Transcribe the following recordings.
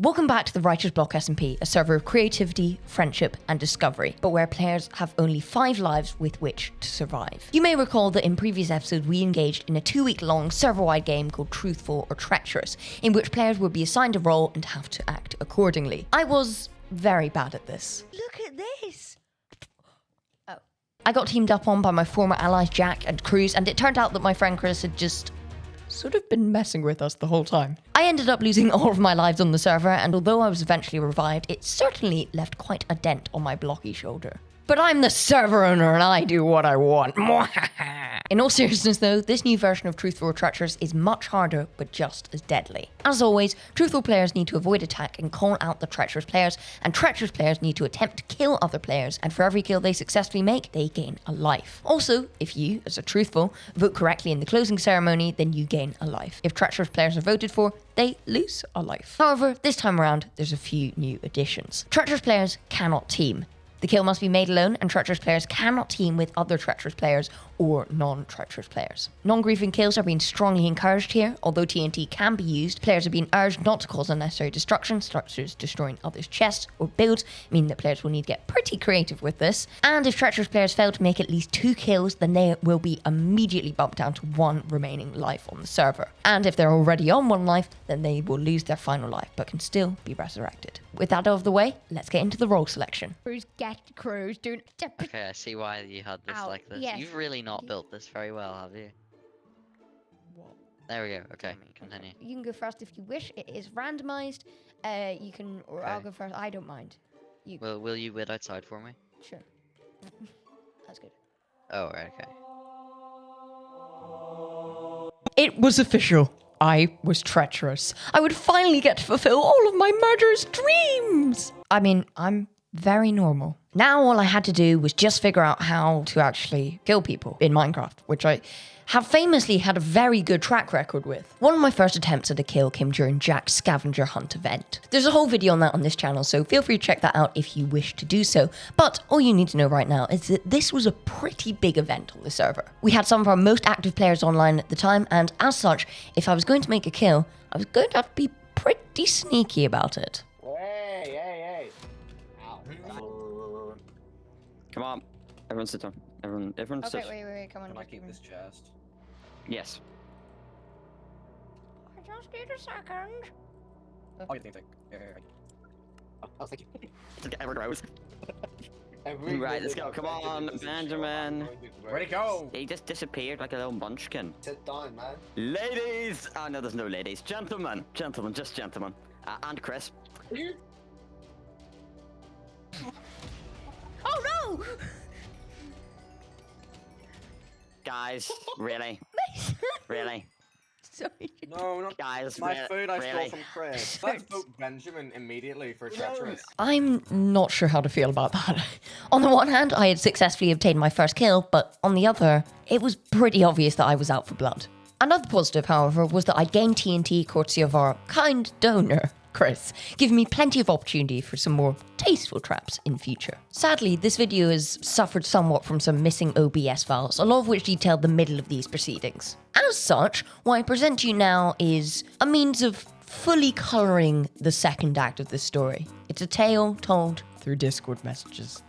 Welcome back to the Writer's Block SMP, a server of creativity, friendship, and discovery, but where players have only 5 lives with which to survive. You may recall that in previous episodes we engaged in a 2-week-long server-wide game called Truthful or Treacherous, in which players would be assigned a role and have to act accordingly. I was very bad at this. Look at this! Oh. I got teamed up on by my former allies Jack and Cruz, and it turned out that my friend Chris had just sort of been messing with us the whole time. I ended up losing all of my lives on the server, and although I was eventually revived, it certainly left quite a dent on my blocky shoulder. But I'm the server owner and I do what I want. In all seriousness though, this new version of Truthful or Treacherous is much harder, but just as deadly. As always, Truthful players need to avoid attack and call out the Treacherous players, and Treacherous players need to attempt to kill other players, and for every kill they successfully make, they gain a life. Also, if you, as a Truthful, vote correctly in the closing ceremony, then you gain a life. If Treacherous players are voted for, they lose a life. However, this time around, there's a few new additions. Treacherous players cannot team. The kill must be made alone, and Treacherous players cannot team with other Treacherous players or non-Treacherous players. Non-griefing kills are being strongly encouraged here. Although TNT can be used, players are being urged not to cause unnecessary destruction, such as destroying others' chests or builds, meaning that players will need to get pretty creative with this. And if Treacherous players fail to make at least 2 kills, then they will be immediately bumped down to 1 remaining life on the server. And if they're already on 1 life, then they will lose their final life, but can still be resurrected. With that out of the way, let's get into the role selection. Cruz, get Cruz, dude. Okay, I see why you had this like this. Yes. You've really not built this very well, have you? What? There we go. Okay, continue. You can go first if you wish. It is randomized. You can, or I'll Okay. go first. I don't mind. You. Will you wait outside for me? Sure. That's good. Oh, right, okay. It was official. I was treacherous. I would finally get to fulfill all of my murderous dreams. I mean, I'm very normal. Now all I had to do was just figure out how to actually kill people in Minecraft, which I have famously had a very good track record with. One of my first attempts at a kill came during Jack's scavenger hunt event. There's a whole video on that on this channel, so feel free to check that out if you wish to do so. But all you need to know right now is that this was a pretty big event on the server. We had some of our most active players online at the time, and as such, if I was going to make a kill, I was going to have to be pretty sneaky about it. Hey. Ow. Come on. Everyone sit down. Everyone Okay, sit. wait. Come on. Can I just keep give me- this chest? Yes. I just need a second. Oh, you think? Here. Oh, thank you. Ever grows. Right, let's go. Come on, Benjamin. Where'd he go? He just disappeared like a little munchkin. Sit down, man. Ladies! Oh no, there's no ladies. Gentlemen. Just gentlemen. And Chris. Oh no! Guys, really? Really? Sorry. No, not Guys, my food I stole really? from Chris. Let's vote Benjamin immediately for Treacherous. I'm not sure how to feel about that. On the one hand, I had successfully obtained my first kill, but on the other, it was pretty obvious that I was out for blood. Another positive, however, was that I gained TNT courtesy of our kind donor, Chris, giving me plenty of opportunity for some more tasteful traps in future. Sadly, this video has suffered somewhat from some missing OBS files, a lot of which detailed the middle of these proceedings. As such, what I present to you now is a means of fully colouring the second act of this story. It's a tale told through Discord messages.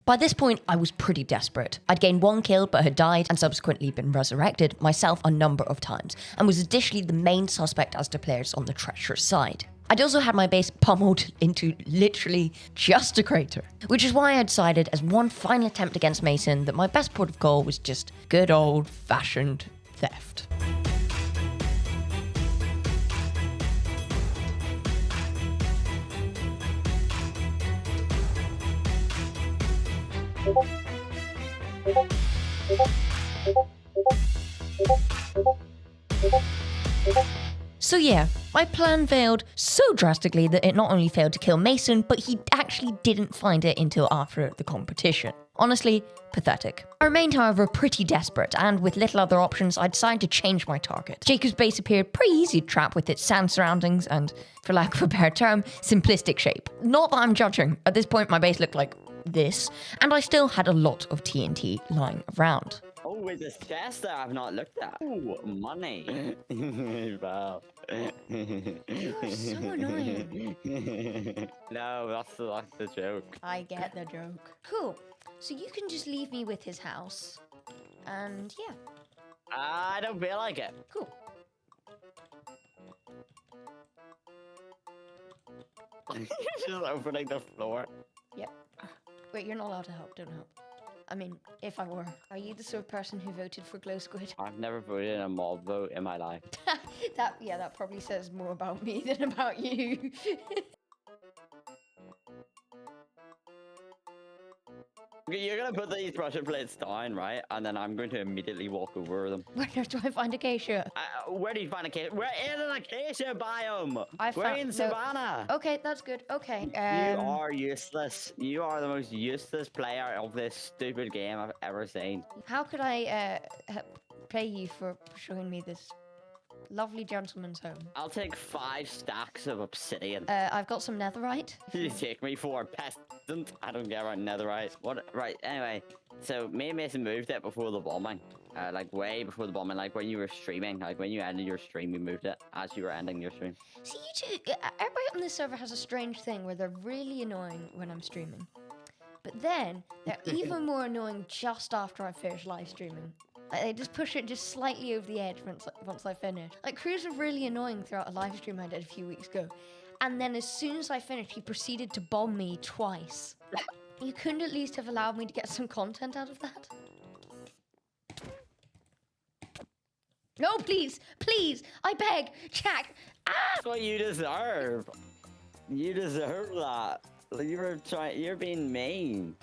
By this point, I was pretty desperate. I'd gained 1 kill but had died and subsequently been resurrected myself a number of times, and was additionally the main suspect as to players on the treacherous side. I'd also had my base pummeled into literally just a crater, which is why I decided as one final attempt against Mason that my best port of call was just good old-fashioned theft. So yeah, my plan failed so drastically that it not only failed to kill Mason, but he actually didn't find it until after the competition. Honestly, pathetic. I remained, however, pretty desperate, and with little other options, I decided to change my target. Jacob's base appeared pretty easy to trap with its sand surroundings and, for lack of a better term, simplistic shape. Not that I'm judging. At this point, my base looked like this, and I still had a lot of TNT lying around. Oh, with this chest that I've not looked at. Ooh, money. Wow. You are so annoying. No, that's the joke. I get the joke. Cool. So you can just leave me with his house. And yeah, I don't feel like it. cool. Just opening the floor. Yep. Wait, you're not allowed to help. Don't help. I mean, if I were. Are you the sort of person who voted for Glow Squid? I've never voted in a mob vote in my life. That probably says more about me than about you. Okay, you're gonna put these pressure plates down, right? And then I'm going to immediately walk over them. Where do I find Acacia? Where do you find acacia? We're in an acacia biome. I We're found- in no. savannah. Okay, that's good. Okay. You are useless. You are the most useless player of this stupid game I've ever seen. How could I pay you for showing me this lovely gentleman's home? I'll take 5 stacks of obsidian. I've got some netherite. You take me for a peasant? I don't care about netherite. What? Right, anyway. So, me and Mason moved it before the bombing. Like, way before the bombing. Like, when you were streaming. Like, when you ended your stream, we moved it as you were ending your stream. See, you two, everybody on this server has a strange thing where they're really annoying when I'm streaming. But then, they're even more annoying just after I finish live streaming. Like, they just push it just slightly over the edge once I finish. Like, Cruz was really annoying throughout a live stream I did a few weeks ago. And then as soon as I finished, he proceeded to bomb me twice. You couldn't at least have allowed me to get some content out of that? No, please, please, I beg, Jack. Ah! That's what you deserve. You deserve that. You're being mean.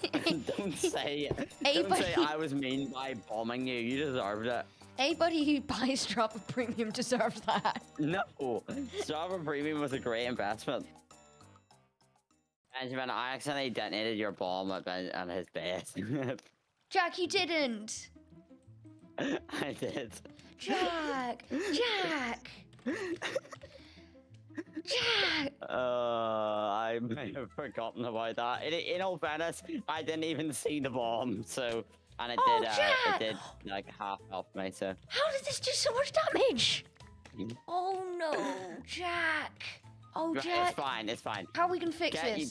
Don't say I was mean by bombing you. You deserved it. Anybody who buys Strava Premium deserves that. No. Strava Premium was a great investment. Benjamin, I accidentally detonated your bomb at his base. Jack, you didn't. I did. Jack, Jack. Jack! I may have forgotten about that. In all fairness, I didn't even see the bomb, so and it did like half help me. So How did this do so much damage? Oh no, Jack! Oh right, Jack! it's fine. It's fine. How are we gonna fix this?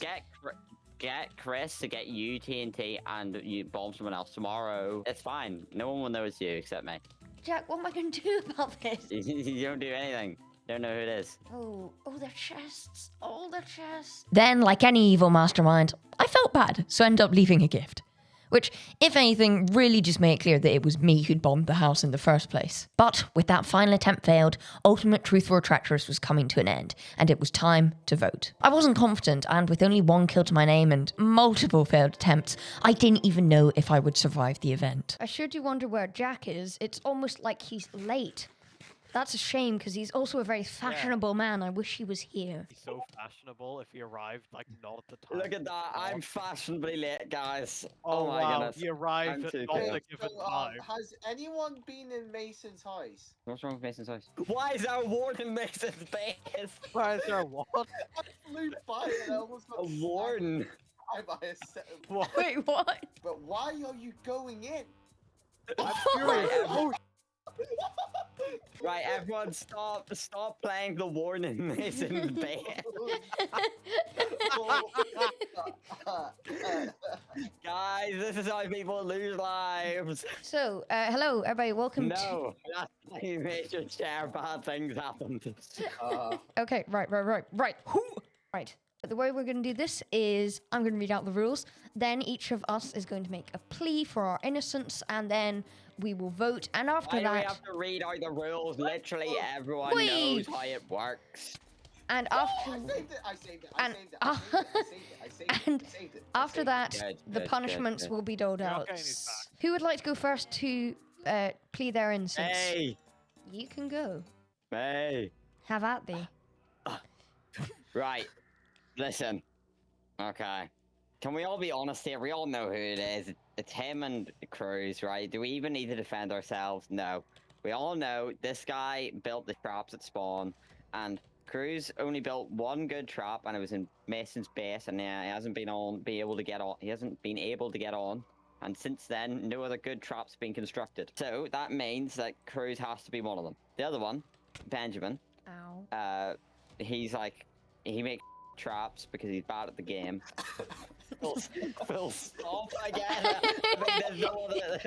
Get Chris to get you TNT and you bomb someone else tomorrow. It's fine. No one will know it's you except me. Jack, what am I gonna do about this? You don't do anything. Don't know who it is. Oh, their chests. Oh, their chests. Then, like any evil mastermind, I felt bad, so I ended up leaving a gift. Which, if anything, really just made it clear that it was me who'd bombed the house in the first place. But with that final attempt failed, ultimate Truthful or Treacherous was coming to an end, and it was time to vote. I wasn't confident, and with only 1 kill to my name and multiple failed attempts, I didn't even know if I would survive the event. I sure do wonder where Jack is. It's almost like he's late. That's a shame, because he's also a very fashionable man. I wish he was here. He's so fashionable if he arrived, like, not at the time. Look at that. I'm fashionably late, guys. Oh, my wow. goodness. He arrived I'm at too not good. the given time. Has anyone been in Mason's house? What's wrong with Mason's house? Why is there a warden in Mason's base? Why is there what? I flew by and I almost got A warden? stabbed by a set of... What? Wait, what? But why are you going in? I'm furious. Oh, Right, everyone stop playing the warden in Mason's base. Guys, this is how people lose lives. So, hello, everybody. Welcome to... No, that's how you make your share bad things happen. Okay, right. Right. The way we're going to do this is I'm going to read out the rules. Then each of us is going to make a plea for our innocence, and then we will vote. And after Why do we that, have to read out the rules? Literally everyone Wait. knows how it works. and Oh, after, I saved it. and- I saved it. and after that, Good, the good, punishments good. will be doled You're out. okay, he's back. Who would like to go first to plea their innocence? Hey, You can go. hey. Have at thee. Right, listen. Okay. Can we all be honest here? We all know who it is. It's him and Cruz, right? Do we even need to defend ourselves? No. We all know this guy built the traps at spawn, and Cruz only built one good trap, and it was in Mason's base, and he hasn't been able to get on. He hasn't been able to get on, and since then, no other good traps been constructed. So that means that Cruz has to be one of them. The other one, Benjamin. Ow. He's like, he makes traps because he's bad at the game. Full stop again. I think there's no other.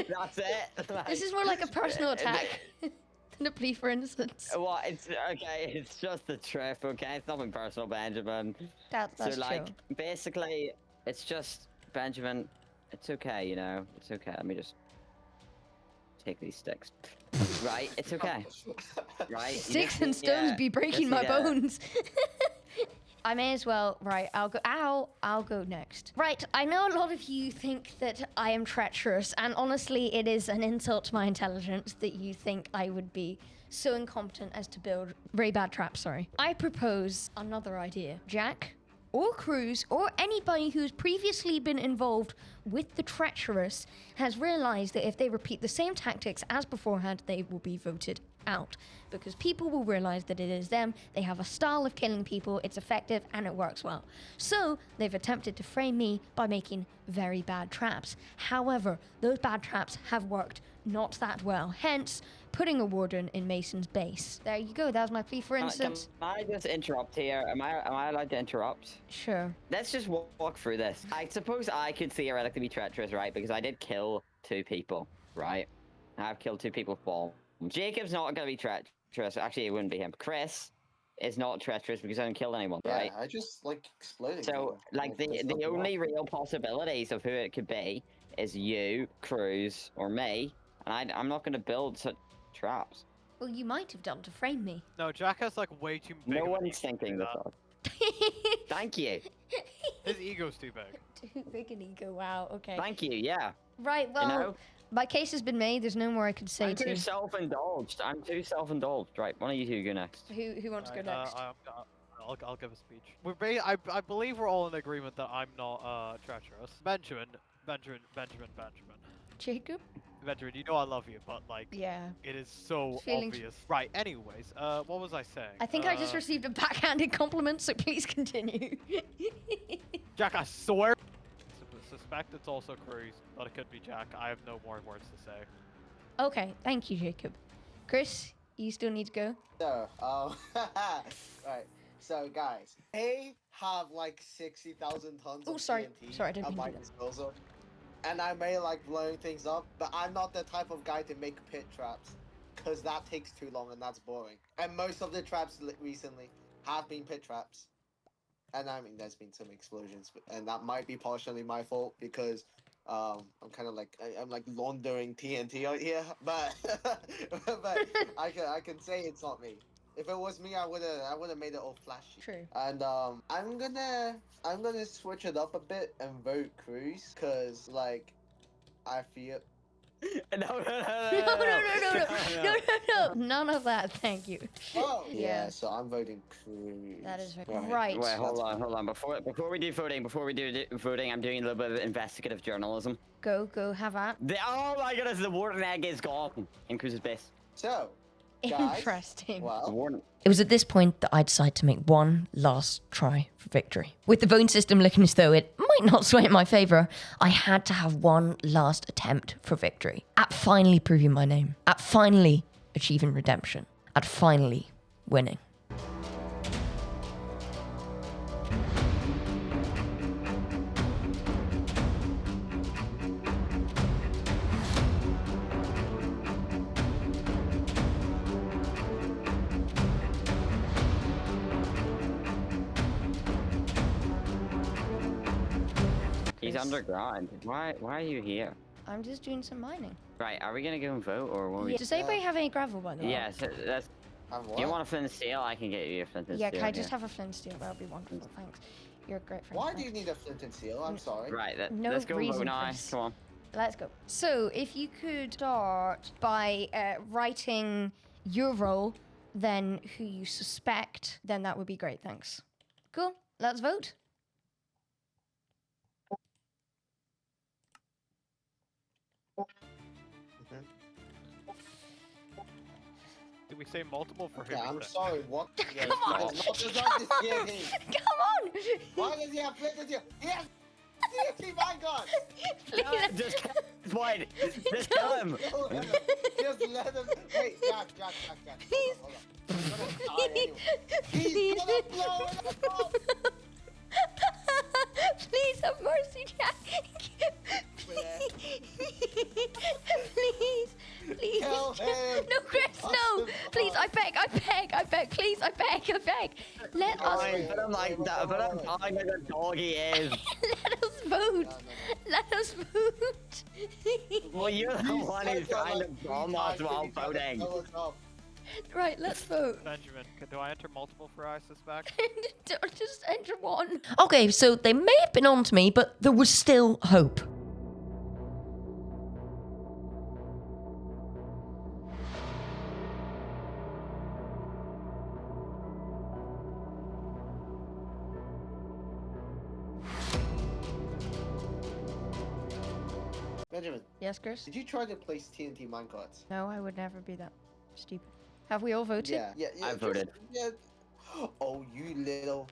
That's it. Like, This is more like a personal attack than a plea for innocence. Well, it's okay. It's just a trip, okay? It's nothing personal, Benjamin. That's So, like, true. basically, it's just Benjamin. It's okay, you know. It's okay. Let me just take these sticks. Right? It's okay. Right? Sticks and stones be breaking my yeah. bones. I may as well. Right, I'll go. Ow, I'll go next. Right, I know a lot of you think that I am treacherous, and honestly, it is an insult to my intelligence that you think I would be so incompetent as to build very bad traps. Sorry. I propose another idea. Jack, or Cruz, or anybody who's previously been involved with the Treacherous has realized that if they repeat the same tactics as beforehand, they will be voted out. Because people will realize that it is them, they have a style of killing people, it's effective, and it works well. So, they've attempted to frame me by making very bad traps. However, those bad traps have worked not that well. Hence, putting a warden in Mason's base. There you go, that was my plea for innocence. Can I just interrupt here? Am I allowed to interrupt? Sure. Let's just walk through this. I suppose I could theoretically be treacherous, right? Because I did kill 2 people, right? I've killed 2 people for Jacob's not going to be treacherous. Actually, it wouldn't be him. Chris is not treacherous because I haven't killed anyone, Yeah, right? I just like exploding. So, like, the only real possibilities of who it could be is you, Cruz, or me. And I'm not going to build such traps. Well, you might have done to frame me. No, Jack has like way too big. No of an one's ego to thinking do this that. up. Thank you. His ego's too big. Too big an ego, wow, okay. Thank you, yeah. Right, well, You know? my case has been made, there's no more I could say I'm too to. self-indulged. I'm too self-indulged. Right, one of you two go next. Who wants to go Right, next? I'll give a speech. I believe we're all in agreement that I'm not treacherous. Benjamin. Jacob? Benjamin, you know I love you, but like, Yeah. it is so Feelings- obvious. Right. Anyways, what was I saying? I think I just received a backhanded compliment, so please continue. Jack, I swear. Suspect it's also Cruz, but it could be Jack. I have no more words to say. Okay, thank you, Jacob. Chris, you still need to go? So, right. So, guys, they have like 60,000 tons Oh, of sorry. TNT Sorry, I didn't at mean my to do that. disposal. And I may like blowing things up, but I'm not the type of guy to make pit traps. Because that takes too long and that's boring. And most of the traps recently have been pit traps. And I mean, there's been some explosions, and that might be partially my fault because I'm kind of like I'm like laundering TNT out here, but but I can say it's not me. If it was me, I would have made it all flashy. True. And I'm gonna switch it up a bit and vote Cruz, cause like I feel. No. No. None of that, thank you. Oh Yeah. yeah, so I'm voting Cruz. That is very Right. right. Wait, hold on. Before we do voting, I'm doing a little bit of investigative journalism. Go, have at. Oh my goodness, the warden egg is gone in Cruz's base. So, guys, Interesting. The well, warden. It was at this point that I decided to make one last try for victory. With the voting system looking as though it might not sway in my favour, I had to have one last attempt for victory. At finally proving my name. At finally achieving redemption. At finally winning. He's underground. Why are you here? I'm just doing some mining. Right, are we gonna go and vote or what? Does anybody have any gravel, by the way? Yeah, so that's. I'm Do you want a flint and steel? I can get you a flint and Yeah, steel. can I just here. have a flint and steel? That would be wonderful, thanks. You're a great friend. why do you thanks. need a flint and steel? I'm sorry. Right, No let's go and reason vote now. for this. Come on. Let's go. So, if you could start by writing your role, then who you suspect, then that would be great, thanks. Cool, let's vote. we say multiple for Yeah, him? I'm sorry, what? Yeah, Come on. it's not this TNT. Come on! Why does he have flippers here? He has TNT minecart! Please. Just kill him. Point. Just kill him. Just let him. Wait, Jack. Please. Hold on. I'm gonna die anyway. He's gonna blow it up! Please have mercy, Jack. Please. Kill him. No, Chris, no. Please, I beg. Please, I beg. Let us, Fine, but I'm like that. But I'm dying like a dog he is. let us vote. Let us vote. Well, you're the one who's trying to bomb us while voting. Right, let's vote. Benjamin, do I enter multiple for I suspect? Just enter one. Okay, so they may have been on to me, but there was still hope. Benjamin, Yes, Chris? did you try to place TNT minecarts? No, I would never be that stupid. Have we all voted? Yeah. I voted. Yeah. Oh, you little.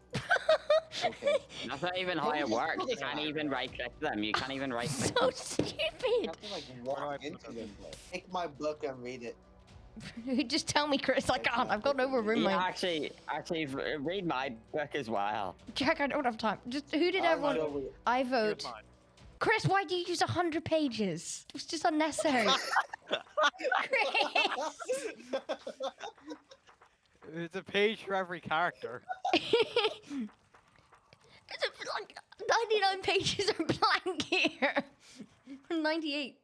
Okay. That's not even how it works. You can't even right-click them. You can't even right-click So them. I stupid. have to like walk into them. Take my book and read it. Just tell me, Chris. I can't. I've got no more room. Yeah, Mate. actually, read my book as well. Jack, I don't have time. Just who did everyone? I Here's vote. mine. Chris, why do you use 100 pages? It was just unnecessary. Chris. It's a page for every character. It's like 99 pages are blank here. 98.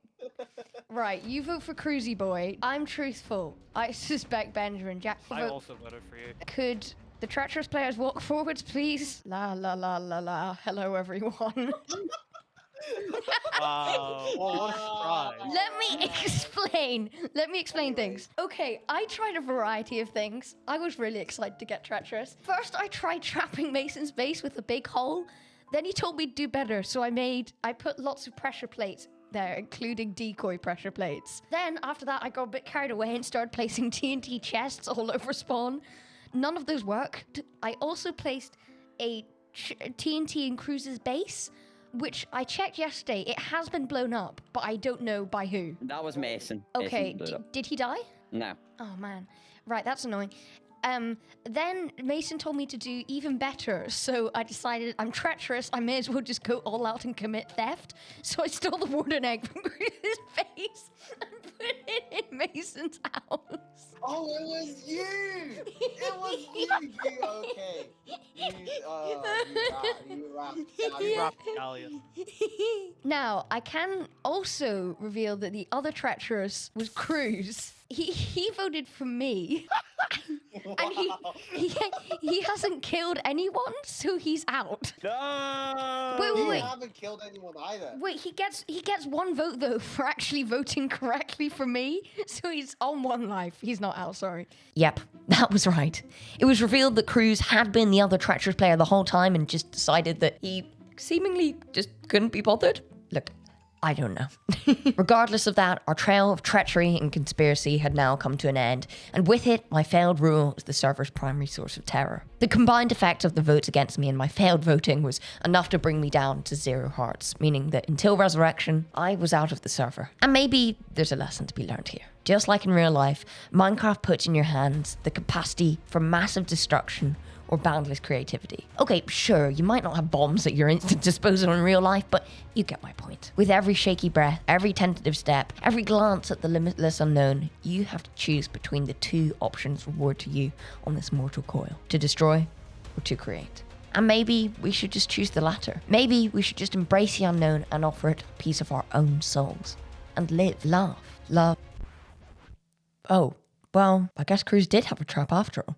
Right, you vote for Cruzy Boy. I'm Truthful. I suspect Benjamin. Jack, I vote. also voted for you. Could the treacherous players walk forwards, please? La la la la la. Hello, everyone. Wow. Well, what a surprise. Let me explain things. Okay, I tried a variety of things. I was really excited to get treacherous. First, I tried trapping Mason's base with a big hole. Then he told me to do better, so I put lots of pressure plates there, including decoy pressure plates. Then, after that, I got a bit carried away and started placing TNT chests all over spawn. None of those worked. I also placed a TNT in Cruz's base, which I checked yesterday. It has been blown up, but I don't know by who. That was Mason. Okay, Mason blew it up. did he die? No. Oh, man. Right, that's annoying. Then Mason told me to do even better, so I decided I'm treacherous. I may as well just go all out and commit theft. So I stole the warden egg from Cruz's face and put it in Mason's house. Oh, it was you! It was you! Okay. You Rapscallion. Now, I can also reveal that the other treacherous was Cruz. He voted for me. And he hasn't killed anyone, so he's out. No! Wait. You haven't killed anyone either. Wait, he gets one vote though for actually voting correctly for me, so he's on one life. He's not out, sorry. Yep, that was right. It was revealed that Cruz had been the other treacherous player the whole time and just decided that he seemingly just couldn't be bothered. Look, I don't know. Regardless of that, our trail of treachery and conspiracy had now come to an end, and with it, my failed rule as the server's primary source of terror. The combined effect of the votes against me and my failed voting was enough to bring me down to 0 hearts, meaning that until resurrection, I was out of the server. And maybe there's a lesson to be learned here. Just like in real life, Minecraft puts in your hands the capacity for massive destruction or boundless creativity. Okay, sure, you might not have bombs at your instant disposal in real life, but you get my point. With every shaky breath, every tentative step, every glance at the limitless unknown, you have to choose between the 2 options rewarded to you on this mortal coil: to destroy or to create. And maybe we should just choose the latter. Maybe we should just embrace the unknown and offer it a piece of our own souls. And live, laugh, love. Oh, well, I guess Cruz did have a trap after all.